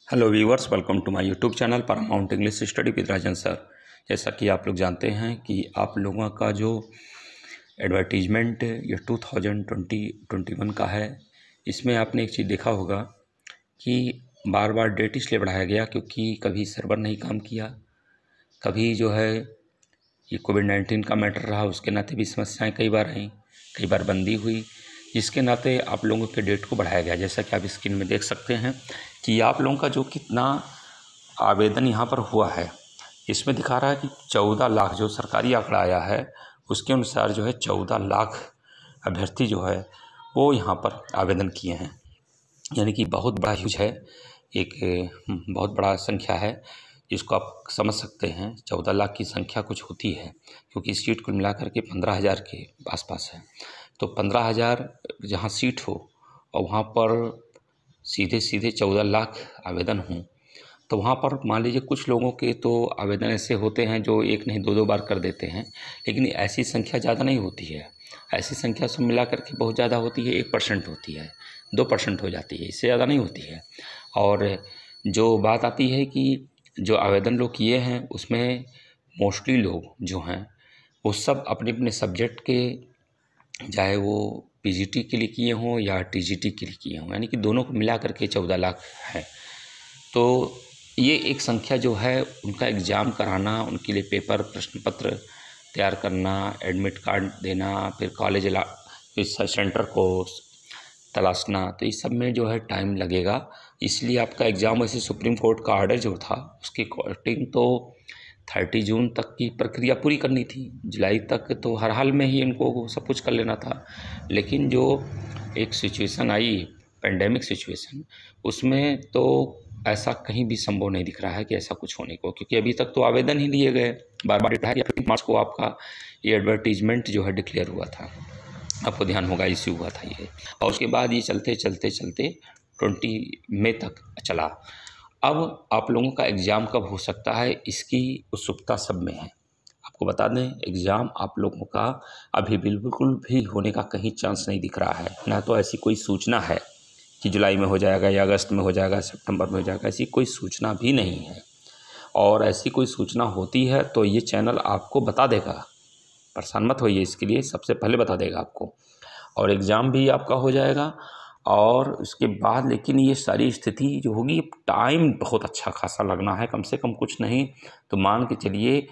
Hello viewers, welcome to my YouTube channel Paramount English study with Rajan sir. जैसा कि आप लोग जानते हैं कि आप लोगों का जो एडवर्टीजमेंट ये 2021 का है, इसमें आपने एक चीज़ देखा होगा कि बार बार डेट इसलिए बढ़ाया गया क्योंकि कभी सर्वर नहीं काम किया, कभी जो है ये कोविड-19 का मैटर रहा, उसके नाते भी समस्याएं कई बार आईं, कई बार बंदी हुई, जिसके नाते आप लोगों के डेट को बढ़ाया गया। जैसा कि आप स्क्रीन में देख सकते हैं कि आप लोगों का जो कितना आवेदन यहाँ पर हुआ है, इसमें दिखा रहा है कि 14 लाख जो सरकारी आंकड़ा आया है उसके अनुसार जो है 14 लाख अभ्यर्थी जो है वो यहाँ पर आवेदन किए हैं। यानी कि बहुत बड़ा ह्यूज है, एक बहुत बड़ा संख्या है जिसको आप समझ सकते हैं। 14 लाख की संख्या कुछ होती है क्योंकि सीट कुल मिला करके 15,000 के आसपास है। तो 15,000 जहाँ सीट हो और वहाँ पर सीधे सीधे 14 लाख आवेदन हों, तो वहाँ पर मान लीजिए कुछ लोगों के तो आवेदन ऐसे होते हैं जो एक नहीं दो बार कर देते हैं, लेकिन ऐसी संख्या ज़्यादा नहीं होती है। ऐसी संख्या सब मिला करके बहुत ज़्यादा होती है, 1% होती है, 2% हो जाती है, इससे ज़्यादा नहीं होती है। और जो बात आती है कि जो आवेदन लोग किए हैं उसमें मोस्टली लोग जो हैं वो सब अपने अपने सब्जेक्ट के, चाहे वो पीजीटी के लिए किए हों या टीजीटी के लिए किए हों, यानी कि दोनों को मिला करके 14 लाख है। तो ये एक संख्या जो है उनका एग्ज़ाम कराना, उनके लिए पेपर प्रश्न पत्र तैयार करना, एडमिट कार्ड देना, फिर कॉलेज सेंटर को तलाशना, तो इस सब में जो है टाइम लगेगा। इसलिए आपका एग्ज़ाम वैसे सुप्रीम कोर्ट का ऑर्डर जो था उसके अकॉर्डिंग तो 30 जून तक की प्रक्रिया पूरी करनी थी। जुलाई तक तो हर हाल में ही इनको सब कुछ कर लेना था, लेकिन जो एक सिचुएशन आई, पेंडेमिक सिचुएशन, उसमें तो ऐसा कहीं भी संभव नहीं दिख रहा है कि ऐसा कुछ होने को, क्योंकि अभी तक तो आवेदन ही लिए गए। बार बार 15 मार्च को आपका ये एडवर्टीजमेंट जो है डिक्लेयर हुआ था, आपको ध्यान होगा इश्यू हुआ था ये, और उसके बाद ये चलते चलते चलते 20 मई तक चला। अब आप लोगों का एग्ज़ाम कब हो सकता है इसकी उत्सुकता सब में है। आपको बता दें, एग्ज़ाम आप लोगों का अभी बिल्कुल भी होने का कहीं चांस नहीं दिख रहा है। ना तो ऐसी कोई सूचना है कि जुलाई में हो जाएगा या अगस्त में हो जाएगा, सितंबर में हो जाएगा, ऐसी कोई सूचना भी नहीं है। और ऐसी कोई सूचना होती है तो ये चैनल आपको बता देगा, परेशान मत होइए, इसके लिए सबसे पहले बता देगा आपको। और एग्ज़ाम भी आपका हो जाएगा और उसके बाद, लेकिन ये सारी स्थिति जो होगी, टाइम बहुत अच्छा खासा लगना है, कम से कम कुछ नहीं तो मान के चलिए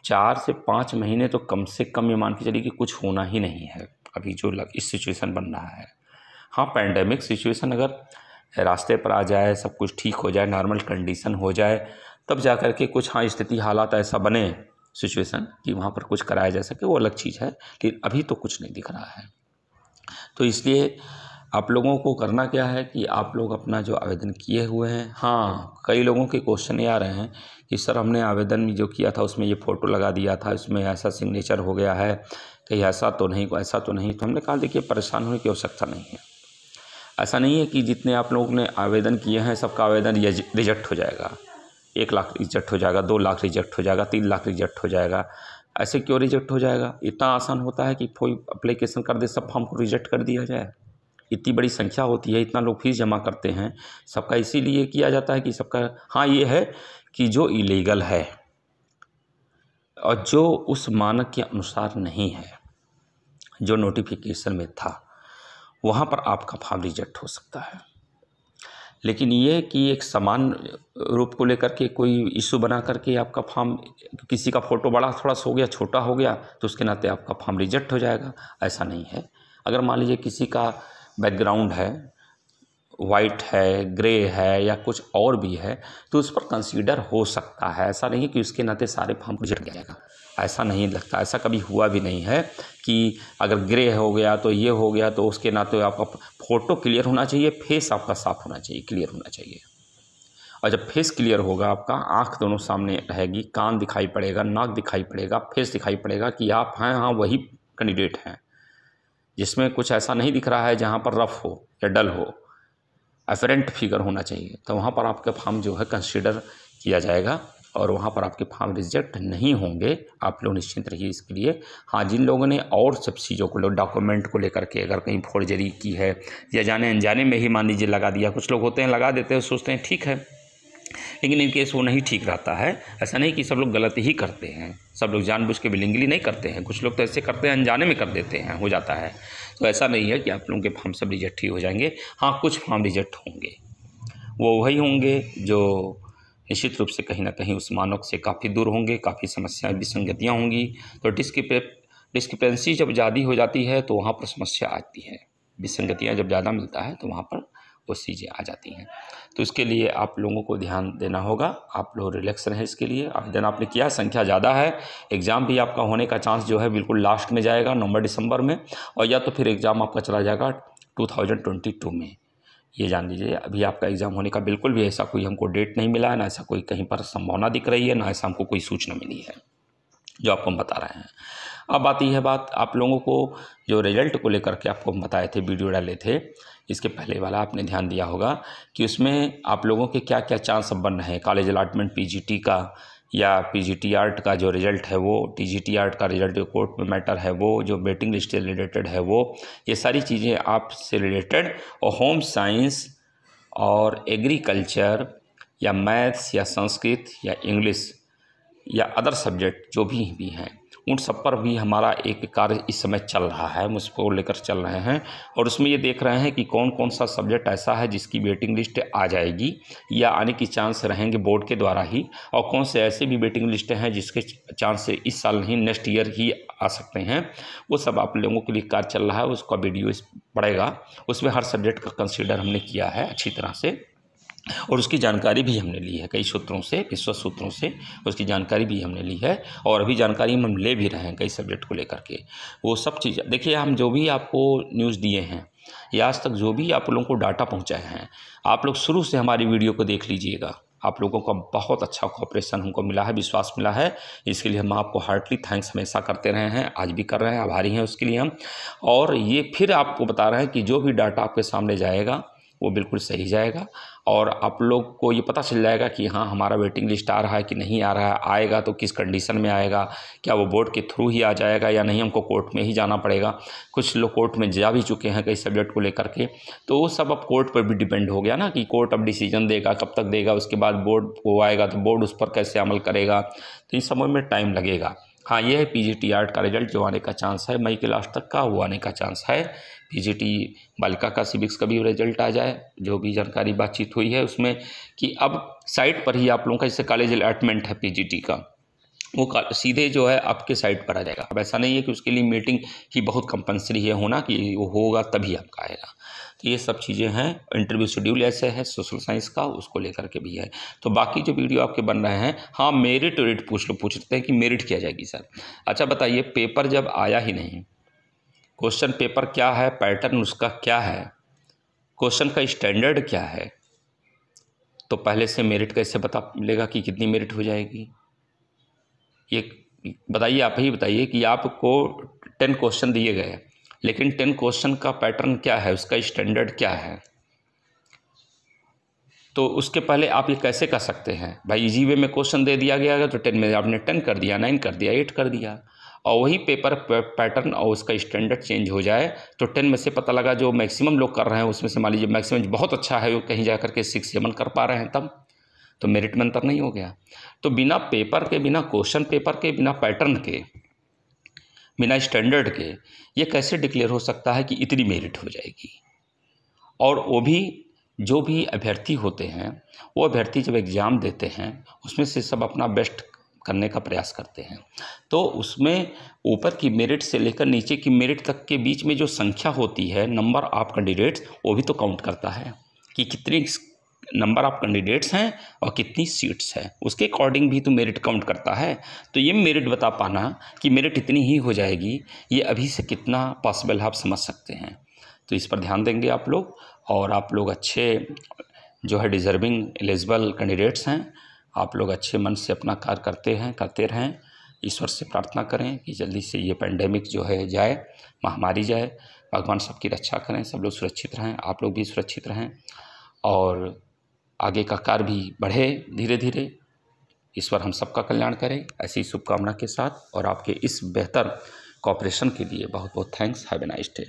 4 से 5 महीने तो कम से कम ये मान के चलिए कि कुछ होना ही नहीं है अभी जो इस सिचुएशन बन रहा है। हाँ, पैंडेमिक सिचुएशन अगर रास्ते पर आ जाए, सब कुछ ठीक हो जाए, नॉर्मल कंडीशन हो जाए, तब जा कर के कुछ हाँ स्थिति हालात ऐसा बने सिचुएशन कि वहाँ पर कुछ कराया जा सके, वो अलग चीज़ है, लेकिन अभी तो कुछ नहीं दिख रहा है। तो इसलिए आप लोगों को करना क्या है कि आप लोग अपना जो आवेदन किए हुए हैं, हाँ कई लोगों के क्वेश्चन ये आ रहे हैं कि सर हमने आवेदन में जो किया था उसमें ये फ़ोटो लगा दिया था, इसमें ऐसा सिग्नेचर हो गया है, कहीं ऐसा तो नहीं, ऐसा तो नहीं। तो हमने कहा देखिए, परेशान होने की आवश्यकता नहीं है। ऐसा नहीं है कि जितने आप लोगों ने आवेदन किए हैं सबका आवेदन रिजेक्ट हो जाएगा, 1 लाख रिजेक्ट हो जाएगा, 2 लाख रिजेक्ट हो जाएगा, 3 लाख रिजेक्ट हो जाएगा। ऐसे क्यों रिजेक्ट हो जाएगा? इतना आसान होता है कि कोई अप्लीकेशन कर दे, सब फॉर्म को रिजेक्ट कर दिया जाए? इतनी बड़ी संख्या होती है, इतना लोग फीस जमा करते हैं, सबका इसीलिए किया जाता है कि सबका, हाँ ये है कि जो इलीगल है और जो उस मानक के अनुसार नहीं है, जो नोटिफिकेशन में था, वहाँ पर आपका फॉर्म रिजेक्ट हो सकता है। लेकिन ये कि एक समान रूप को लेकर के कोई इशू बना करके आपका फॉर्म, किसी का फ़ोटो बड़ा थोड़ा सा हो गया, छोटा हो गया, तो उसके नाते आपका फॉर्म रिजेक्ट हो जाएगा, ऐसा नहीं है। अगर मान लीजिए किसी का बैकग्राउंड है, वाइट है, ग्रे है या कुछ और भी है, तो उस पर कंसीडर हो सकता है। ऐसा नहीं है कि उसके नाते सारे फॉर्म रिजेक्ट किया जाएगा, ऐसा नहीं लगता, ऐसा कभी हुआ भी नहीं है कि अगर ग्रे हो गया तो ये हो गया तो उसके नाते आपका फ़ोटो क्लियर होना चाहिए, फेस आपका साफ़ होना चाहिए, क्लियर होना चाहिए। और जब फेस क्लियर होगा, आपका आँख दोनों सामने रहेगी, कान दिखाई पड़ेगा, नाक दिखाई पड़ेगा, फेस दिखाई पड़ेगा कि आप हैं, हाँ वही कैंडिडेट हैं, जिसमें कुछ ऐसा नहीं दिख रहा है जहाँ पर रफ हो या डल हो, एफरेंट फिगर होना चाहिए, तो वहाँ पर आपका फॉर्म जो है कंसीडर किया जाएगा और वहाँ पर आपके फॉर्म रिजेक्ट नहीं होंगे। आप लोग निश्चिंत रहिए इसके लिए। हाँ, जिन लोगों ने और सब चीज़ों को, डॉक्यूमेंट को लेकर के अगर कहीं फोर्जरी की है या जाने अनजाने में ही मान लीजिए लगा दिया, कुछ लोग होते हैं लगा देते हैं, सोचते हैं ठीक है लेकिन इन केस वो नहीं ठीक रहता है। ऐसा नहीं कि सब लोग गलत ही करते हैं, सब लोग जानबूझ के बिलिंगली नहीं करते हैं, कुछ लोग तो ऐसे करते हैं अनजाने में कर देते हैं, हो जाता है। तो ऐसा नहीं है कि आप लोगों के फॉर्म सब रिजेक्ट ही हो जाएंगे। हाँ, कुछ फॉर्म रिजेक्ट होंगे, वो वही होंगे जो निश्चित रूप से कहीं ना कहीं उस मानक से काफ़ी दूर होंगे, काफ़ी समस्याएं विसंगतियाँ होंगी। तो डिस्क्रिपेंसी जब ज़्यादा हो जाती है तो वहाँ पर समस्या आती है, विसंगतियाँ जब ज़्यादा मिलता है तो वहाँ पर वो चीज़ें आ जाती हैं। तो इसके लिए आप लोगों को ध्यान देना होगा, आप लोग रिलैक्स रहें। इसके लिए आवेदन आपने किया, संख्या ज़्यादा है, एग्ज़ाम भी आपका होने का चांस जो है बिल्कुल लास्ट में जाएगा, नवंबर दिसंबर में, और या तो फिर एग्ज़ाम आपका चला जाएगा 2022 में। ये जान लीजिए, अभी आपका एग्ज़ाम होने का बिल्कुल भी ऐसा कोई हमको डेट नहीं मिला है, ना ऐसा कोई कहीं पर संभावना दिख रही है, ना ऐसा हमको कोई सूचना मिली है जो आपको हम बता रहे हैं। अब आती है बात आप लोगों को जो रिजल्ट को लेकर के आपको हम बताए थे, वीडियो डाले थे, इसके पहले वाला आपने ध्यान दिया होगा कि उसमें आप लोगों के क्या क्या चांस अब बन रहे हैं। कॉलेज अलॉटमेंट पीजीटी का या पीजीटी आर्ट का जो रिज़ल्ट है वो, टीजीटी आर्ट का रिज़ल्ट जो कोर्ट में मैटर है वो, जो वेटिंग लिस्ट से रिलेटेड है वो, ये सारी चीज़ें आपसे रिलेटेड, और होम साइंस और एग्रीकल्चर या मैथ्स या संस्कृत या इंग्लिश या अदर सब्जेक्ट जो भी हैं, उन सब पर भी हमारा एक कार्य इस समय चल रहा है, हम उसको लेकर चल रहे हैं। और उसमें ये देख रहे हैं कि कौन कौन सा सब्जेक्ट ऐसा है जिसकी वेटिंग लिस्ट आ जाएगी या आने की चांस रहेंगे बोर्ड के द्वारा ही, और कौन से ऐसे भी वेटिंग लिस्ट हैं जिसके चांस से इस साल नहीं नेक्स्ट ईयर ही आ सकते हैं। वो सब आप लोगों के लिए कार्य चल रहा है, उसका वीडियो पड़ेगा, उसमें हर सब्जेक्ट का कंसिडर हमने किया है अच्छी तरह से, और उसकी जानकारी भी हमने ली है कई सूत्रों से, विश्वस्त सूत्रों से उसकी जानकारी भी हमने ली है, और अभी जानकारी हम ले भी रहे हैं कई सब्जेक्ट को लेकर के। वो सब चीज़ देखिए, हम जो भी आपको न्यूज़ दिए हैं या आज तक जो भी आप लोगों को डाटा पहुंचाए हैं, आप लोग शुरू से हमारी वीडियो को देख लीजिएगा। आप लोगों का बहुत अच्छा कोऑपरेशन हमको मिला है, विश्वास मिला है, इसके लिए हम आपको हार्टली थैंक्स हमेशा करते रहे हैं, आज भी कर रहे हैं, आभारी हैं उसके लिए हम। और ये फिर आपको बता रहे हैं कि जो भी डाटा आपके सामने जाएगा वो बिल्कुल सही जाएगा, और आप लोग को ये पता चल जाएगा कि हाँ हमारा वेटिंग लिस्ट आ रहा है कि नहीं आ रहा है, आएगा तो किस कंडीशन में आएगा, क्या वो बोर्ड के थ्रू ही आ जाएगा या नहीं हमको कोर्ट में ही जाना पड़ेगा। कुछ लोग कोर्ट में जा भी चुके हैं कई सब्जेक्ट को लेकर के, तो वो सब अब कोर्ट पर भी डिपेंड हो गया ना कि कोर्ट अब डिसीजन देगा, कब तक देगा, उसके बाद बोर्ड को आएगा तो बोर्ड उस पर कैसे अमल करेगा, तो इन समय में टाइम लगेगा। हाँ, ये है पीजीटी आर्ट का रिजल्ट जो आने का चांस है मई के लास्ट तक का, वो आने का चांस है। पीजीटी बालिका का सिविक्स का भी रिजल्ट आ जाए, जो भी जानकारी बातचीत हुई है उसमें कि अब साइट पर ही आप लोगों का, जैसे कॉलेज अलॉटमेंट है पीजीटी का, वो सीधे जो है आपके साइट पर आ जाएगा। अब ऐसा नहीं है कि उसके लिए मीटिंग ही बहुत कंपलसरी है होना कि वो होगा तभी आपका आएगा। तो ये सब चीज़ें हैं, इंटरव्यू शेड्यूल ऐसे है सोशल साइंस का, उसको लेकर के भी है। तो बाकी जो वीडियो आपके बन रहे हैं, हाँ मेरिट वेरिट पूछते हैं कि मेरिट क्या जाएगी सर। अच्छा बताइए, पेपर जब आया ही नहीं, क्वेश्चन पेपर क्या है, पैटर्न उसका क्या है, क्वेश्चन का स्टैंडर्ड क्या है, तो पहले से मेरिट कैसे पता मिलेगा कि कितनी मेरिट हो जाएगी। ये बताइए, आप ही बताइए कि आपको 10 क्वेश्चन दिए गए, लेकिन 10 क्वेश्चन का पैटर्न क्या है, उसका स्टैंडर्ड क्या है, तो उसके पहले आप ये कैसे कर सकते हैं। भाई इजी वे में क्वेश्चन दे दिया गया तो 10 में आपने 10 कर दिया, 9 कर दिया, 8 कर दिया, और वही पेपर पैटर्न और उसका स्टैंडर्ड चेंज हो जाए तो 10 में से पता लगा जो मैक्सिमम लोग कर रहे हैं उसमें से मान लीजिए मैक्सिमम बहुत अच्छा है, वो कहीं जा कर के 6-7 कर पा रहे हैं, तब तो मेरिट में अंतर नहीं हो गया। तो बिना पेपर के, बिना क्वेश्चन पेपर के, बिना पैटर्न के, बिना स्टैंडर्ड के ये कैसे डिक्लेयर हो सकता है कि इतनी मेरिट हो जाएगी। और वो भी जो भी अभ्यर्थी होते हैं, वो अभ्यर्थी जब एग्ज़ाम देते हैं उसमें से सब अपना बेस्ट करने का प्रयास करते हैं, तो उसमें ऊपर की मेरिट से लेकर नीचे की मेरिट तक के बीच में जो संख्या होती है, नंबर ऑफ कैंडिडेट्स, वो भी तो काउंट करता है कि कितनी नंबर ऑफ कैंडिडेट्स हैं और कितनी सीट्स हैं, उसके अकॉर्डिंग भी तो मेरिट काउंट करता है। तो ये मेरिट बता पाना कि मेरिट इतनी ही हो जाएगी, ये अभी से कितना पॉसिबल है आप समझ सकते हैं। तो इस पर ध्यान देंगे आप लोग, और आप लोग अच्छे जो है डिज़र्विंग एलिजिबल कैंडिडेट्स हैं, आप लोग अच्छे मन से अपना कार्य करते रहें। ईश्वर से प्रार्थना करें कि जल्दी से ये पेंडेमिक जो है जाए, महामारी जाए, भगवान सबकी रक्षा करें, सब लोग सुरक्षित रहें, आप लोग भी सुरक्षित रहें, और आगे का कार्य भी बढ़े धीरे धीरे। ईश्वर हम सबका कल्याण करे, ऐसी शुभकामना के साथ, और आपके इस बेहतर कोऑपरेशन के लिए बहुत बहुत thanks. Have a nice day.